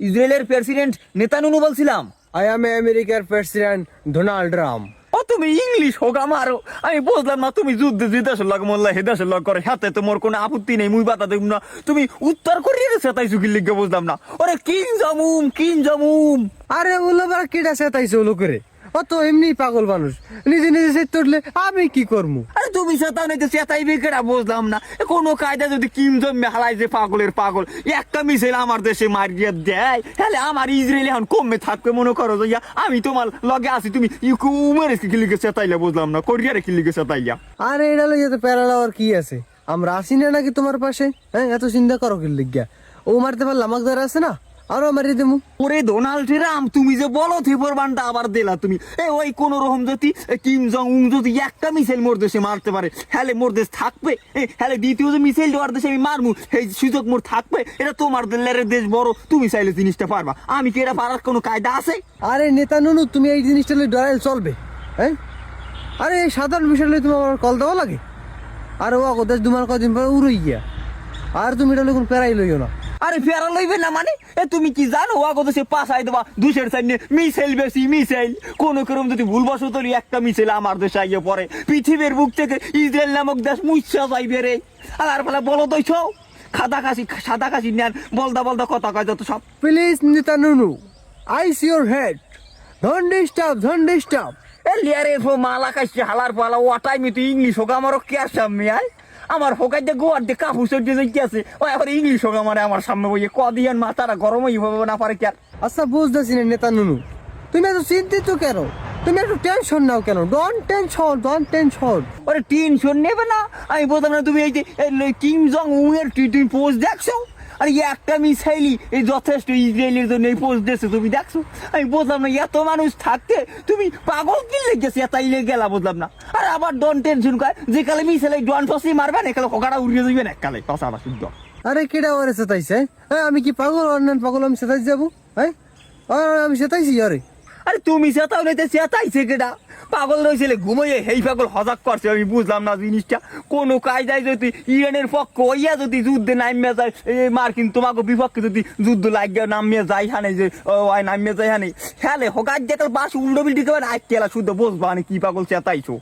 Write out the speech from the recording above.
ইসরায়েলের president Netanyahu বলছিলাম। I am আমেরিকার প্রেসিডেন্ট ডোনাল্ড ট্রাম্প। ও তুমি ইংলিশ হোক আমারও, আমি বুঝলাম না তুমি যুদ্ধে যে দেশের লগ মোল্লা হে দেশের লগ করে হাতে তোমার কোনো আপত্তি নেই, মুই বাতা দেব না। তুমি উত্তর কোরিয়ার সেটাই চুকির লিখে বুঝলাম না। ওরে কিন জামুম। আরে ওগুলো বার কেটা সেতাইছে ওলো করে, ও তো এমনি পাগল মানুষ, নিজে নিজে সেট তুললে আমি কি করবো? আরে তুমি সেটাও নাই তো সেটাই বেকেরা বুঝলাম না। কোনো কায়দা যদি কিম জম্মে হালাই যে পাগলের পাগল একটা মিসাইল আমার দেশে মারিয়ে দেয়, তাহলে আমার ইসরায়েল এখন কমে থাকবে মনে করো যে আমি তোমার লগে আছি, তুমি উমেরে কি লিখে সেটাইলে বুঝলাম না, কোরিয়ারে কি লিখে সেটাইয়া। আরে এটা লইয়া তো প্যারালা আর কি আছে, আমরা আসি না নাকি তোমার পাশে? হ্যাঁ, এত চিন্তা করো কি লিখিয়া? ও মারতে পারলাম, আমাকে ধরে আছে না, আরো মারিয়ে দেবো। ওরে ডোনাল্ড ট্রাম্প, তুমি যে বলো থিপরবানটা আবার দিলা তুমি। ওই কোন রকম যদি কিম জং উং যদি একটা মিসাইল মোর দেশে মারতে পারে, হ্যালে মোর দেশ থাকবে? হ্যালে দ্বিতীয় যে মিসাইল দেওয়ার দেশে আমি মারমু, এই সুযোগ মোর থাকবে? এটা তোমার দেশ বড়, তুমি চাইলে জিনিসটা পারবা, আমি কি এটা পারার কোনো কায়দা আছে? আরে নেতা নুনু, তুমি এই জিনিসটা লই ডরাইল চলবে? হ্যাঁ, আরে এই সাধারণ বিষয় লই তোমার আমার কল দেওয়া লাগে? আরে ও দেশ দুমার কদিন পরে উড়ই গিয়া, আর তুমি এটা লই কোন প্যারাই লইও না। আরে ফেরা লইবে না মানে? তুমি কি জানো ওয়াগো দেশে পাশাই দেবা দুশের সাইনে মিসাইল বেশি মিসাইল, কোন ক্রম যদি ভুলবশত একটা মিসাইল আমার দেশে আইয়ে পড়ে, পৃথিবীর বুক থেকে ইসরায়েল নামক দেশ মুচ্ছা যাইবে রে। আর ফলে বলো দইছ সাদা কাশি নেন, বলদা কথা কয় যত সব। প্লিজ নেতা নুনু, আইস ইউর হেড, ডোন্ট ডিস্টার্ব। লিয়ারে ফো মালা কাশি হালার পালা ওয়াটাই মি তুই ইংলিশ হোক আমারও কে সামনে আয়, আমার হোকাই দিয়ে গোয়ার দিয়ে কাপড় চড়িয়ে যাইতে আছে, ও এখন ইংলিশ হোক আমার সামনে বইয়ে কদিয়ান মাথাটা গরম হয়ে হবে না পারে কি আর। আচ্ছা বুঝতেছি না নেতা নুনু, তুমি এত চিন্তিত কেন? তুমি একটু টেনশন নাও কেন? Don't tension. ওরে টেনশন নেবে না, আমি বলতাম না। তুমি এই যে কিম জং উং এর তুমি পোস্ট দেখছো? আর একটা মিসাইলই এই যথেষ্ট ইসরায়েলের জন্য এই পোস্ট দিয়েছে, তুমি দেখছো? আমি বললাম না এত মানুষ থাকতে তুমি পাগল কি লেগেছে এতাইলে গেলা, বুঝলাম না। আর আবার ডন টেনশন কয় যে কালে মিসাইল ডন টসি মারবেন একালে হকাটা উড়িয়ে যাবেন এককালে টসাটা শুদ্ধ। আরে কেডা ওরে সেতাইছে? হ্যাঁ, আমি কি পাগল? অন্যান্য পাগল আমি সেতাই যাবো? হ্যাঁ, আমি সেতাইছি? আরে আরে তুমি সেটাও নিতে সেটাইছে কেটা? পাগল রয়েছিল ঘুমাইয়ে হেই পাগল হজাক করছে, আমি বুঝলাম না জিনিসটা। কোনো কায়দায় যদি ইরানের পক্ষ হইয়া যদি যুদ্ধে নামিয়ে যায়, মার্কিন তোমাকে বিপক্ষে যদি যুদ্ধ লাগিয়ে নামিয়ে যায় হানে, যে নামিয়ে যায় হানে, হ্যালে হকার যেকাল বাস উল্টো বিল্টি করে আজ কেলা শুদ্ধ বুঝবা কি পাগল চেতাইছো।